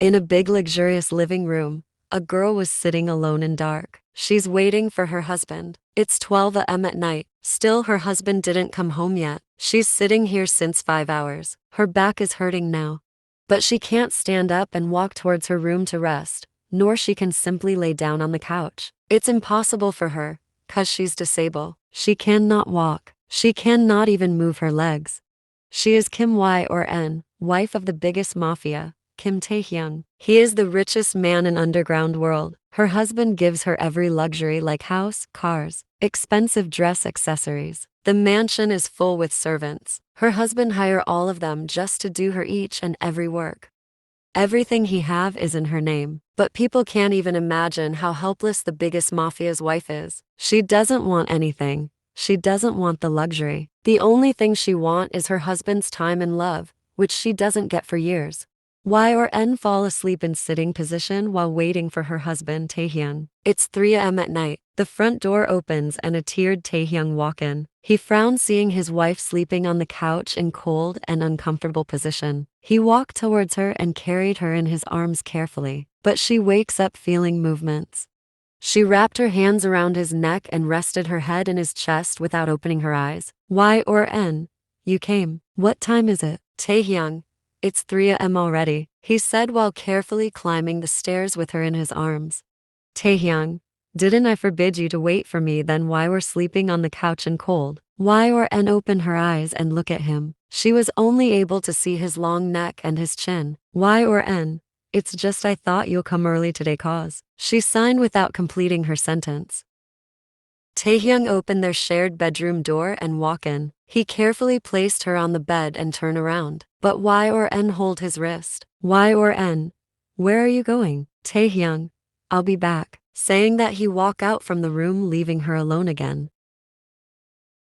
In a big luxurious living room, a girl was sitting alone and dark. She's waiting for her husband. It's 12 a.m. at night. Still her husband didn't come home yet. She's sitting here since 5 hours. Her back is hurting now. But she can't stand up and walk towards her room to rest, nor she can simply lay down on the couch. It's impossible for her, 'cause she's disabled. She cannot walk. She cannot even move her legs. She is Kim Y-or-N, wife of the biggest mafia, Kim Taehyung. He is the richest man in underground world. Her husband gives her every luxury like house, cars, expensive dress accessories. The mansion is full with servants. Her husband hire all of them just to do her each and every work. Everything he have is in her name. But people can't even imagine how helpless the biggest mafia's wife is. She doesn't want anything. She doesn't want the luxury. The only thing she want is her husband's time and love, which she doesn't get for years. Y-or-N fall asleep in sitting position while waiting for her husband Taehyung. It's 3 a.m. at night. The front door opens and a teared Taehyung walk in. He frowns seeing his wife sleeping on the couch in cold and uncomfortable position. He walked towards her and carried her in his arms carefully, but she wakes up feeling movements. She wrapped her hands around his neck and rested her head in his chest without opening her eyes. Y-or-N, you came. What time is it? Taehyung, it's 3 a.m. already, he said while carefully climbing the stairs with her in his arms. Taehyung, didn't I forbid you to wait for me then? Why were sleeping on the couch in cold? Y-or-N opened her eyes and looked at him. She was only able to see his long neck and his chin. Y-or-N, it's just I thought you'll come early today cause. She signed without completing her sentence. Taehyung opened their shared bedroom door and walked in. He carefully placed her on the bed and turned around. But Y-or-N hold his wrist. Y-or-N, where are you going? Taehyung, I'll be back. Saying that he walked out from the room leaving her alone again.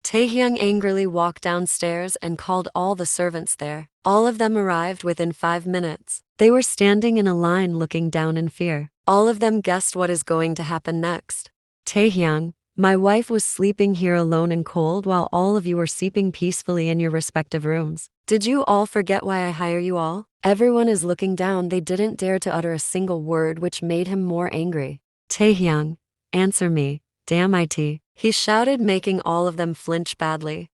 Taehyung angrily walked downstairs and called all the servants there. All of them arrived within 5 minutes. They were standing in a line looking down in fear. All of them guessed what is going to happen next. Taehyung, my wife was sleeping here alone and cold while all of you were sleeping peacefully in your respective rooms. Did you all forget why I hire you all? Everyone is looking down. They didn't dare to utter a single word, which made him more angry. Taehyung, answer me, damn it, he shouted, making all of them flinch badly.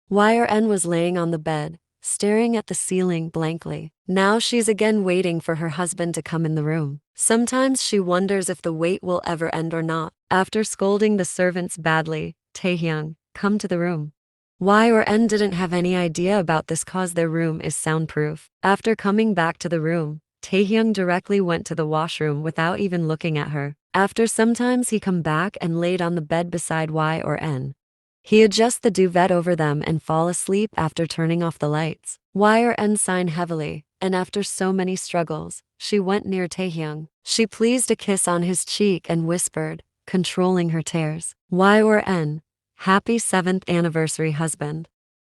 Y-or-N was laying on the bed, staring at the ceiling blankly. Now she's again waiting for her husband to come in the room. Sometimes she wonders if the wait will ever end or not. After scolding the servants badly, Taehyung, come to the room. Y-or-N didn't have any idea about this cause their room is soundproof. After coming back to the room, Taehyung directly went to the washroom without even looking at her. After sometimes he come back and laid on the bed beside Y-or-N. He adjusts the duvet over them and fall asleep after turning off the lights. Y-or-N sighed heavily, and after so many struggles, she went near Taehyung. She pleased a kiss on his cheek and whispered, controlling her tears, Y-or-N, happy 7th anniversary husband.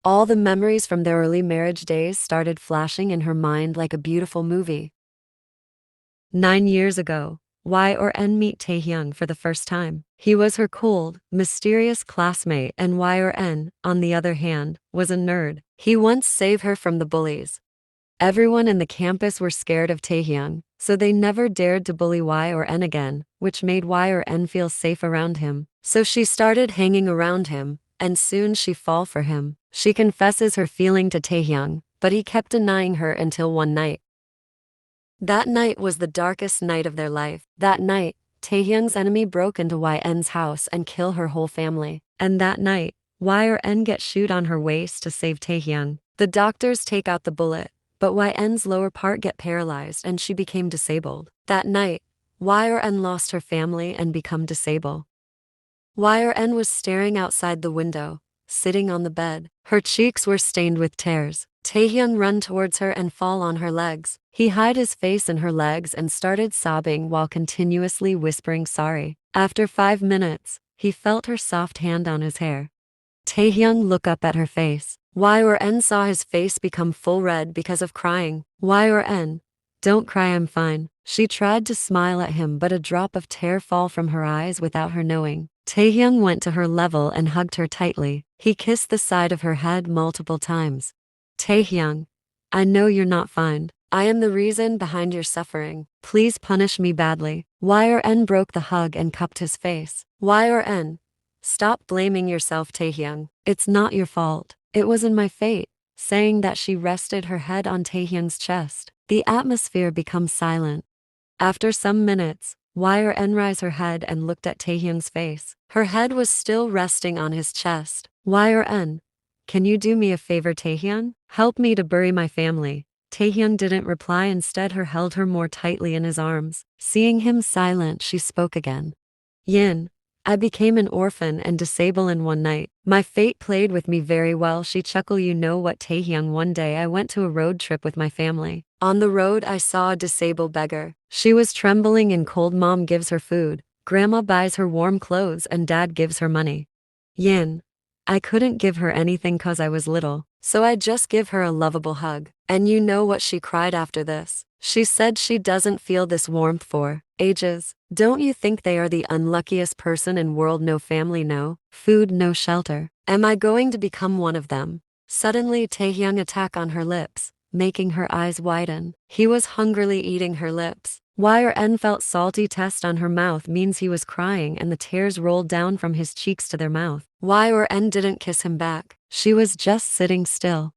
All the memories from their early marriage days started flashing in her mind like a beautiful movie. 9 years ago, Y-or-N meet Taehyung for the first time. He was her cold, mysterious classmate, and Y-or-N, on the other hand, was a nerd. He once saved her from the bullies. Everyone in the campus were scared of Taehyung, so they never dared to bully Y-or-N again, which made Y-or-N feel safe around him. So she started hanging around him, and soon she fall for him. She confesses her feeling to Taehyung, but he kept denying her until one night. That night was the darkest night of their life. That night, Taehyung's enemy broke into Y-N's house and killed her whole family. And that night, Y-or-N get shoot on her waist to save Taehyung. The doctors take out the bullet, but Y-N's lower part get paralyzed and she became disabled. That night, Y-or-N lost her family and become disabled. Y-or-N was staring outside the window, sitting on the bed. Her cheeks were stained with tears. Taehyung run towards her and fall on her legs. He hid his face in her legs and started sobbing while continuously whispering sorry. After 5 minutes, he felt her soft hand on his hair. Taehyung looked up at her face. Y-or-N saw his face become full red because of crying. Y-or-N, don't cry, I'm fine. She tried to smile at him, but a drop of tear fall from her eyes without her knowing. Taehyung went to her level and hugged her tightly. He kissed the side of her head multiple times. Taehyung, I know you're not fine. I am the reason behind your suffering. Please punish me badly. Yn broke the hug and cupped his face. Yn, stop blaming yourself, Taehyung. It's not your fault. It wasn't my fate. Saying that, she rested her head on Taehyung's chest. The atmosphere becomes silent. After some minutes, Yn raised her head and looked at Taehyung's face. Her head was still resting on his chest. Yn, can you do me a favor, Taehyung? Help me to bury my family. Taehyung didn't reply, instead held her more tightly in his arms. Seeing him silent, she spoke again. Yin, I became an orphan and disabled in one night. My fate played with me very well, she chuckled. You know what, Taehyung, one day I went to a road trip with my family. On the road I saw a disabled beggar. She was trembling and cold. Mom gives her food, grandma buys her warm clothes, and dad gives her money. Yin, I couldn't give her anything cause I was little, so I just give her a lovable hug. And you know what she cried after this? She said she doesn't feel this warmth for ages. Don't you think they are the unluckiest person in world? No family, no food, no shelter. Am I going to become one of them? Suddenly Taehyung attacked on her lips, making her eyes widen. He was hungrily eating her lips. Yn felt salty taste on her mouth means he was crying, and the tears rolled down from his cheeks to their mouth. Yn didn't kiss him back. She was just sitting still.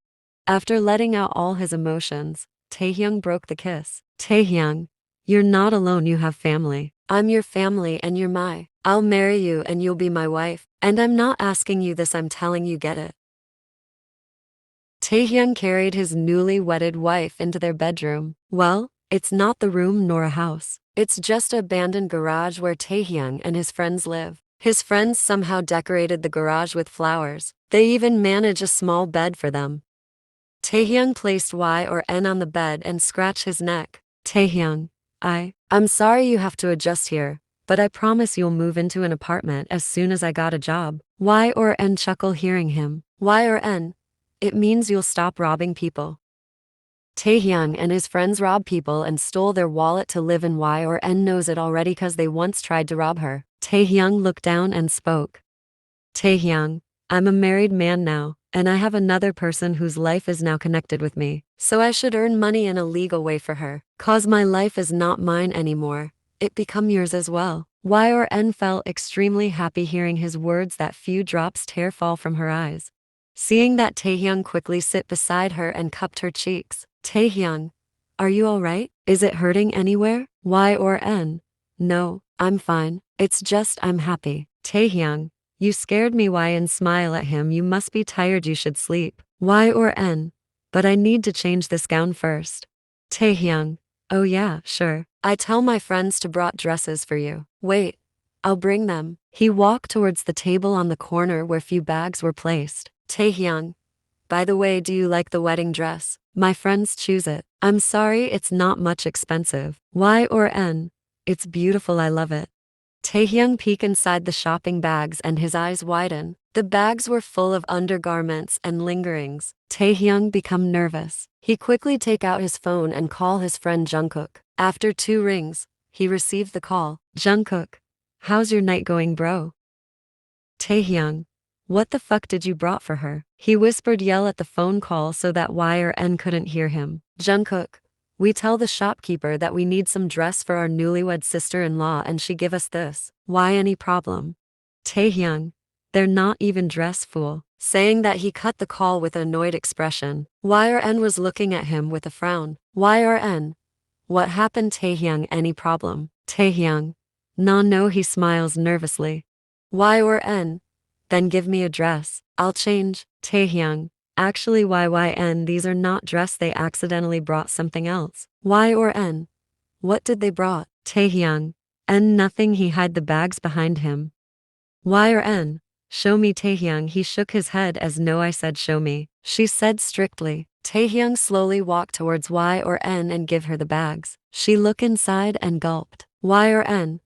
After letting out all his emotions, Taehyung broke the kiss. Taehyung, you're not alone, you have family. I'm your family and you're my. I'll marry you and you'll be my wife. And I'm not asking you this, I'm telling you, get it? Taehyung carried his newly wedded wife into their bedroom. Well, it's not the room nor a house. It's just an abandoned garage where Taehyung and his friends live. His friends somehow decorated the garage with flowers. They even managed a small bed for them. Taehyung placed Yn on the bed and scratched his neck. Taehyung, I'm sorry you have to adjust here, but I promise you'll move into an apartment as soon as I got a job. Yn chuckled hearing him. Yn, it means you'll stop robbing people. Taehyung and his friends robbed people and stole their wallet to live in. Yn knows it already cause they once tried to rob her. Taehyung looked down and spoke. Taehyung, I'm a married man now, and I have another person whose life is now connected with me. So I should earn money in a legal way for her. Cause my life is not mine anymore. It become yours as well. Yn felt extremely happy hearing his words. That few drops tear fall from her eyes. Seeing that, Taehyung quickly sit beside her and cupped her cheeks. Taehyung, are you alright? Is it hurting anywhere? Yn, no, I'm fine. It's just I'm happy. Taehyung, you scared me. Yn smile at him. You must be tired, you should sleep. Yn, but I need to change this gown first. Taehyung, oh yeah, sure. I tell my friends to brought dresses for you. Wait, I'll bring them. He walked towards the table on the corner where few bags were placed. Taehyung, by the way, do you like the wedding dress? My friends choose it. I'm sorry, it's not much expensive. Yn, it's beautiful, I love it. Taehyung peeked inside the shopping bags and his eyes widened. The bags were full of undergarments and lingerings. Taehyung became nervous. He quickly take out his phone and call his friend Jungkook. After 2 rings, he received the call. Jungkook, how's your night going, bro? Taehyung, what the fuck did you brought for her? He whispered yell at the phone call so that Yn couldn't hear him. Jungkook, we tell the shopkeeper that we need some dress for our newlywed sister-in-law and she give us this. Why, any problem? Taehyung, they're not even dressed, fool. Saying that, he cut the call with an annoyed expression. Yn was looking at him with a frown. Yn, what happened? Taehyung, any problem? Taehyung, no, he smiles nervously. Yn, then give me a dress. I'll change. Taehyung, actually Yn, these are not dress, they accidentally brought something else. Yn, what did they brought? Taehyung, nothing, he hid the bags behind him. Yn, show me. Taehyung, he shook his head as no, I said show me. She said strictly. Taehyung slowly walked towards Yn and give her the bags. She looked inside and gulped. Yn,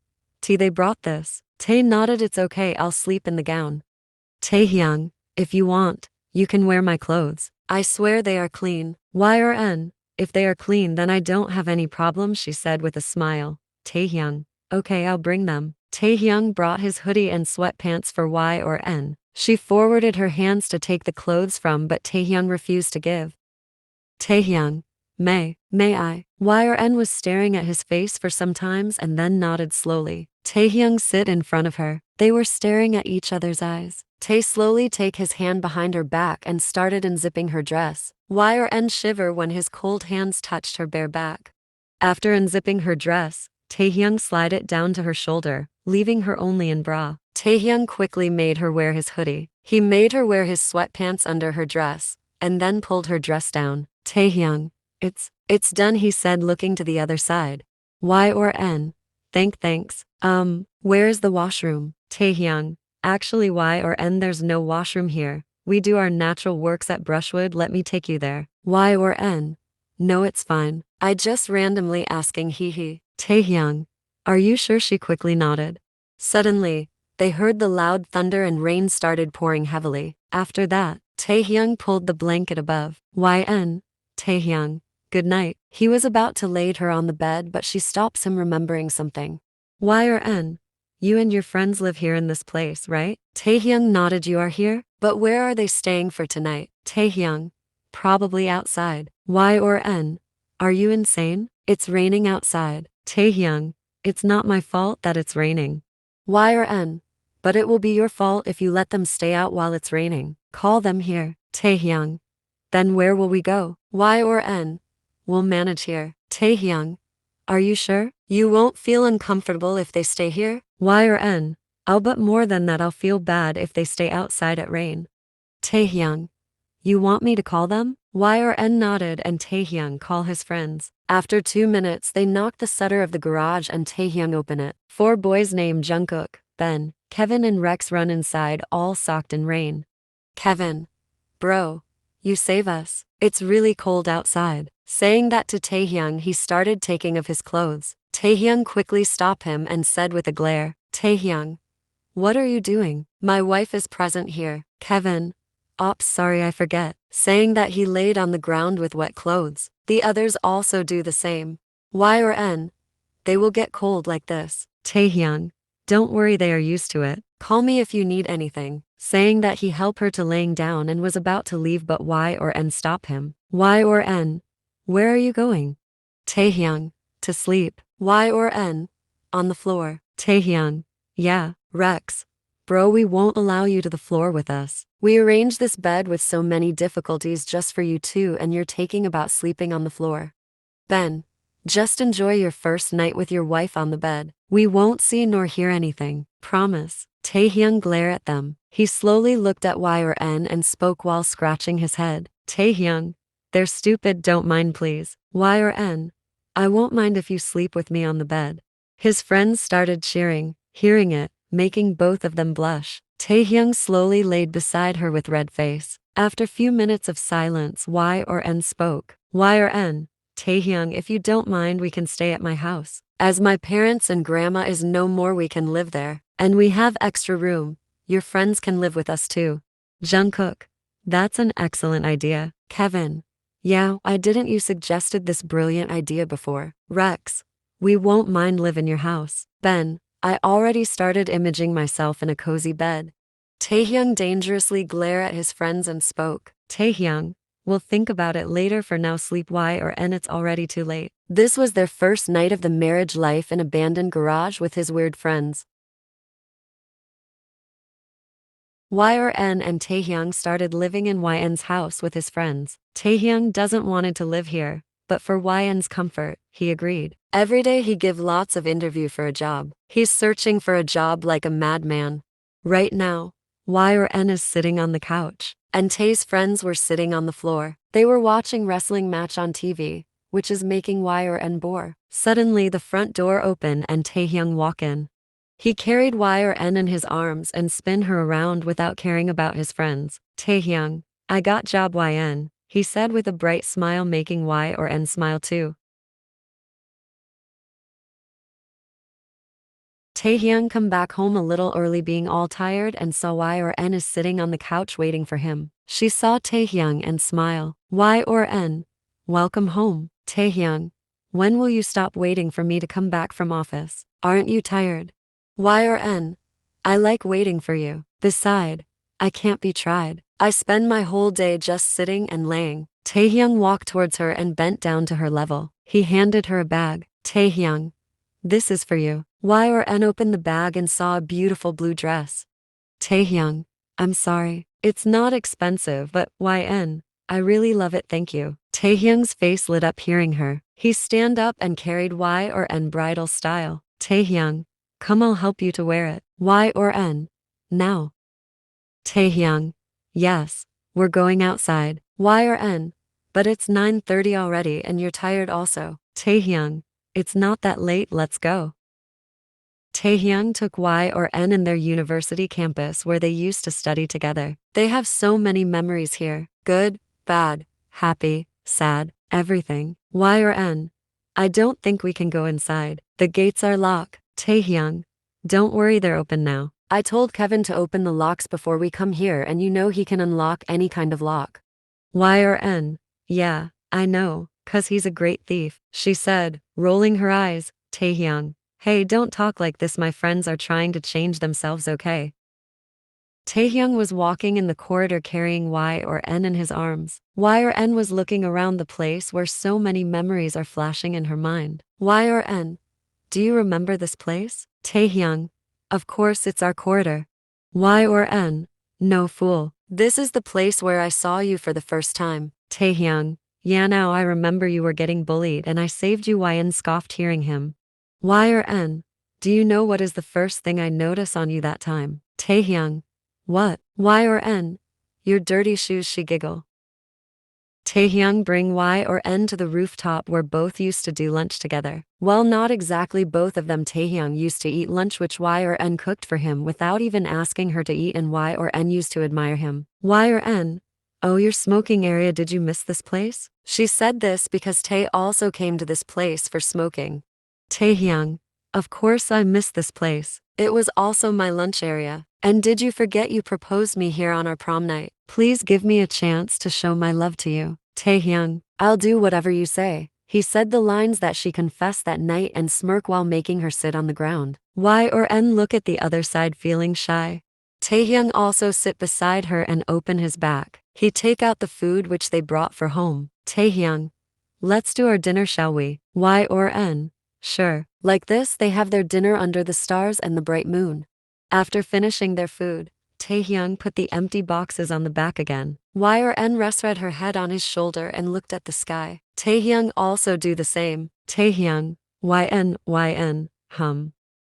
they brought this. Tae nodded. It's okay, I'll sleep in the gown. Taehyung, if you want, you can wear my clothes. I swear they are clean. Yn, if they are clean then I don't have any problem, she said with a smile. Taehyung, okay, I'll bring them. Taehyung brought his hoodie and sweatpants for Yn. She forwarded her hands to take the clothes from, but Taehyung refused to give. Taehyung, May I? Y or N was staring at his face for some times and then nodded slowly. Taehyung sit in front of her. They were staring at each other's eyes. Tae slowly take his hand behind her back and started unzipping her dress. Y or N shiver when his cold hands touched her bare back. After unzipping her dress, Taehyung slid it down to her shoulder, leaving her only in bra. Taehyung quickly made her wear his hoodie. He made her wear his sweatpants under her dress, and then pulled her dress down. Taehyung, it's done, he said, looking to the other side. Y or N? Thanks. Where's the washroom? Taehyung, actually Y or N, there's no washroom here. We do our natural works at Brushwood, let me take you there. Y or N? No, it's fine. I just randomly asking, hee. Taehyung, are you sure? She quickly nodded. Suddenly, they heard the loud thunder and rain started pouring heavily. After that, Taehyung pulled the blanket above. YN. Taehyung, good night. He was about to lay her on the bed, but she stops him, remembering something. Y or N? You and your friends live here in this place, right? Taehyung nodded. You are here? But where are they staying for tonight? Taehyung, probably outside. Y or N? Are you insane? It's raining outside. Taehyung, it's not my fault that it's raining. Y or N? But it will be your fault if you let them stay out while it's raining. Call them here. Taehyung, then where will we go? Y or N? We'll manage here. Taehyung, are you sure? You won't feel uncomfortable if they stay here? Y or N? But more than that, I'll feel bad if they stay outside at rain. Taehyung, you want me to call them? Y or N nodded and Taehyung call his friends. After 2 minutes, they knocked the shutter of the garage and Taehyung opened it. 4 boys named Jungkook, Ben, Kevin and Rex run inside, all soaked in rain. Kevin, bro, you save us. It's really cold outside. Saying that to Taehyung, he started taking off his clothes. Taehyung quickly stopped him and said with a glare, Taehyung, what are you doing? My wife is present here. Kevin, oops, sorry, I forget. Saying that, he laid on the ground with wet clothes. The others also do the same. Y or N? They will get cold like this. Taehyung, don't worry, they are used to it. Call me if you need anything. Saying that, he helped her to laying down and was about to leave, but Y or N stopped him. Y or N? Where are you going? Taehyung, to sleep. Y or N? On the floor. Taehyung, yeah. Rex, bro, we won't allow you to the floor with us. We arranged this bed with so many difficulties just for you two, and you're taking about sleeping on the floor. Ben, just enjoy your first night with your wife on the bed. We won't see nor hear anything. Promise. Taehyung glared at them. He slowly looked at Y or N and spoke while scratching his head. Taehyung, they're stupid, don't mind please. Y or N? I won't mind if you sleep with me on the bed. His friends started cheering, hearing it, making both of them blush. Taehyung slowly laid beside her with red face. After few minutes of silence, Y or N spoke. Y or N? Taehyung, if you don't mind, we can stay at my house. As my parents and grandma is no more, we can live there. And we have extra room. Your friends can live with us too. Jungkook, that's an excellent idea. Kevin, yeah, why didn't you suggested this brilliant idea before? Rex, we won't mind live in your house. Ben, I already started imaging myself in a cozy bed. Taehyung dangerously glared at his friends and spoke. Taehyung, we'll think about it later, for now sleep. Y or N, it's already too late. This was their first night of the marriage life in abandoned garage with his weird friends. Y or N and Taehyung started living in YN's house with his friends. Taehyung doesn't wanted to live here, but for YN's comfort, he agreed. Every day he give lots of interview for a job. He's searching for a job like a madman. Right now, Y or N is sitting on the couch, and Tae's friends were sitting on the floor. They were watching wrestling match on TV, which is making Y or N bore. Suddenly the front door opened and Taehyung walk in. He carried Y or N in his arms and spin her around without caring about his friends. Taehyung, I got job YN, he said with a bright smile, making Y or N smile too. Taehyung come back home a little early, being all tired, and saw Y or N is sitting on the couch waiting for him. She saw Taehyung and smile. Y or N, welcome home. Taehyung, when will you stop waiting for me to come back from office? Aren't you tired? Y or N, I like waiting for you. Beside, I can't be tried. I spend my whole day just sitting and laying. Taehyung walked towards her and bent down to her level. He handed her a bag. Taehyung, this is for you. Yn opened the bag and saw a beautiful blue dress. Taehyung, I'm sorry. It's not expensive, but I really love it, thank you. Taehyung's face lit up hearing her. He stand up and carried Yn bridal style. Taehyung, come, I'll help you to wear it. Yn, now. Taehyung, yes, we're going outside. Yn, but it's 9:30 already and you're tired also. Taehyung, it's not that late, let's go. Taehyung took Yn in their university campus where they used to study together. They have so many memories here. Good, bad, happy, sad, everything. Yn, I don't think we can go inside. The gates are locked. Taehyung, don't worry, they're open now. I told Kevin to open the locks before we come here and you know he can unlock any kind of lock. Yn, yeah, I know, 'cause he's a great thief, she said, rolling her eyes. Taehyung, hey, don't talk like this, my friends are trying to change themselves, okay? Taehyung was walking in the corridor carrying Yn in his arms. Yn was looking around the place where so many memories are flashing in her mind. Yn, do you remember this place? Taehyung, of course it's our corridor. Yn, no fool. This is the place where I saw you for the first time. Taehyung, yeah, now I remember you were getting bullied and I saved you. Yn scoffed hearing him. Yn, do you know what is the first thing I notice on you that time? Taehyung, what? Yn, your dirty shoes, she giggled. Taehyung bring Yn to the rooftop where both used to do lunch together. Well, not exactly both of them. Taehyung used to eat lunch which Yn cooked for him without even asking her to eat, and Yn used to admire him. Yn, oh, your smoking area, did you miss this place? She said this because Tae also came to this place for smoking. Taehyung, of course I miss this place. It was also my lunch area. And did you forget you proposed me here on our prom night? Please give me a chance to show my love to you. Taehyung, I'll do whatever you say. He said the lines that she confessed that night and smirk while making her sit on the ground. Yn look at the other side feeling shy. Taehyung also sit beside her and open his back. He take out the food which they brought for home. Taehyung, let's do our dinner, shall we? Yn, sure. Like this they have their dinner under the stars and the bright moon. After finishing their food, Taehyung put the empty boxes on the back again. Yn rested her head on his shoulder and looked at the sky. Taehyung also do the same. Taehyung, Yn,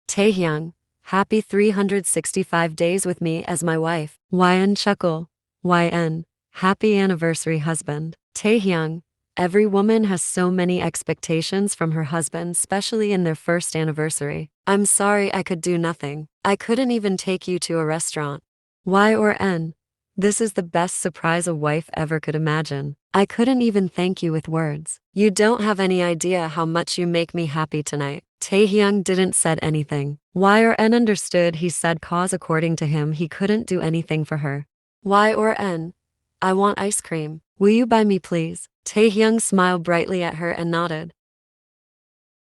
Taehyung, happy 365 days with me as my wife. Yn chuckle. Yn, happy anniversary, husband. Taehyung, every woman has so many expectations from her husband, especially in their first anniversary. I'm sorry I could do nothing. I couldn't even take you to a restaurant. Yn, this is the best surprise a wife ever could imagine. I couldn't even thank you with words. You don't have any idea how much you make me happy tonight. Taehyung didn't said anything. Yn understood he said cause according to him he couldn't do anything for her. Yn, I want ice cream. Will you buy me please? Taehyung smiled brightly at her and nodded.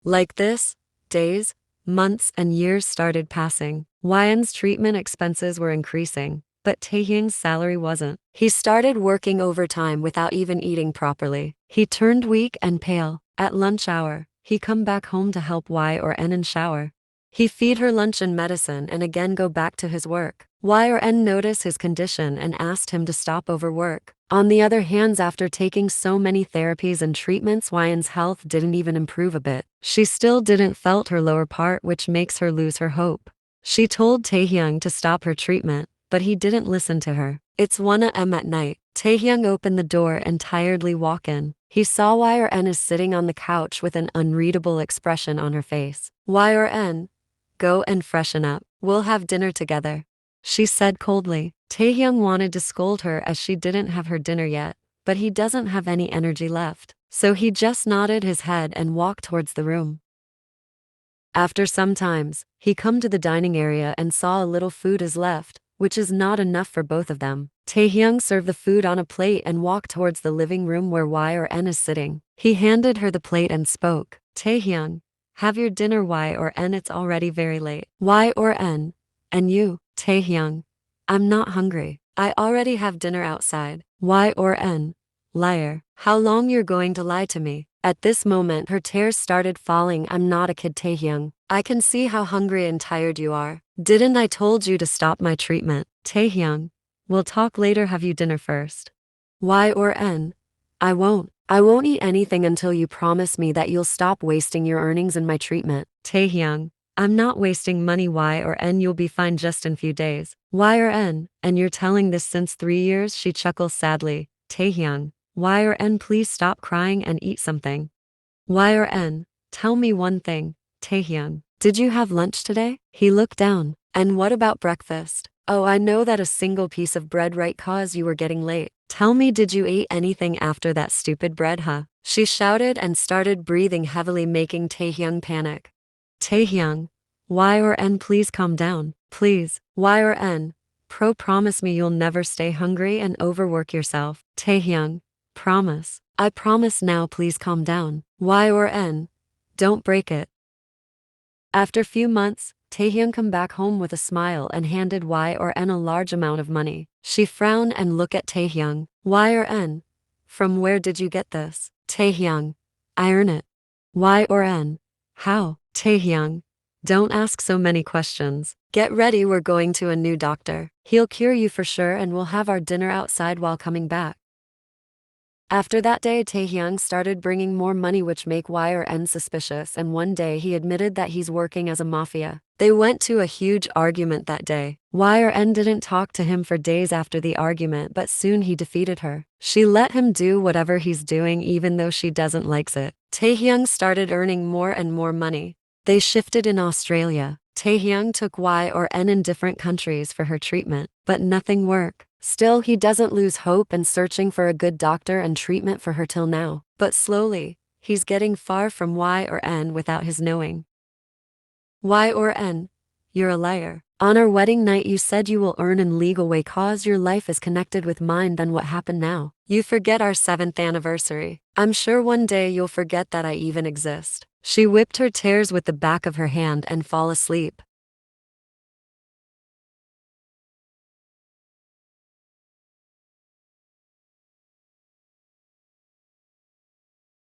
Like this, days, months and years started passing.Yn's treatment expenses were increasing, but Taehyung's salary wasn't. He started working overtime without even eating properly. He turned weak and pale. At lunch hour, he come back home to help Yn in shower. He feed her lunch and medicine and again go back to his work. Yn noticed his condition and asked him to stop overwork. On the other hand, after taking so many therapies and treatments,Yn's health didn't even improve a bit. She still didn't felt her lower part, which makes her lose her hope. She told Taehyung to stop her treatment, but he didn't listen to her. It's 1 a.m. at night. Taehyung opened the door and tiredly walked in. He saw Yn is sitting on the couch with an unreadable expression on her face. Yn, go and freshen up. We'll have dinner together, she said coldly. Taehyung wanted to scold her as she didn't have her dinner yet, but he doesn't have any energy left, so he just nodded his head and walked towards the room. After some times, he come to the dining area and saw a little food is left, which is not enough for both of them. Taehyung served the food on a plate and walked towards the living room where Yn is sitting. He handed her the plate and spoke. Taehyung, have your dinner. Yn, it's already very late. Yn, and you? Taehyung, I'm not hungry. I already have dinner outside. Y or N? Liar. How long you're going to lie to me? At this moment her tears started falling. I'm not a kid, Taehyung. I can see how hungry and tired you are. Didn't I told you to stop my treatment? Taehyung. We'll talk later, have you dinner first. Y or N? I won't. I won't eat anything until you promise me that you'll stop wasting your earnings in my treatment. Taehyung. I'm not wasting money. Y or N? You'll be fine just in few days. Y or N? And you're telling this since 3 years? She chuckles sadly. Taehyung. Y or N? Please stop crying and eat something. Y or N? Tell me one thing. Taehyung. Did you have lunch today? He looked down. And what about breakfast? Oh, I know that a single piece of bread, right, cause you were getting late. Tell me, did you eat anything after that stupid bread, huh? She shouted and started breathing heavily, making Taehyung panic. Taehyung. Y or N? Please calm down. Please. Y or N? Promise me you'll never stay hungry and overwork yourself. Taehyung. Promise. I promise. Now please calm down. Y or N? Don't break it. After few months, Taehyung come back home with a smile and handed Y or N a large amount of money. She frowned and looked at Taehyung. Y or N? From where did you get this? Taehyung. I earn it. Y or N? How? Taehyung. Don't ask so many questions. Get ready, we're going to a new doctor. He'll cure you for sure, and we'll have our dinner outside while coming back. After that day, Taehyung started bringing more money, which make Y or N suspicious, and one day he admitted that he's working as a mafia. They went to a huge argument that day. Y or N didn't talk to him for days after the argument, but soon he defeated her. She let him do whatever he's doing even though she doesn't likes it. Taehyung started earning more and more money. They shifted in Australia. Taehyung took Y or N in different countries for her treatment, but nothing worked. Still, he doesn't lose hope and searching for a good doctor and treatment for her till now. But slowly, he's getting far from Y or N without his knowing. Y or N? You're a liar. On our wedding night you said you will earn in legal way cause your life is connected with mine. Then what happened now? You forget our 7th anniversary. I'm sure one day you'll forget that I even exist. She whipped her tears with the back of her hand and fall asleep.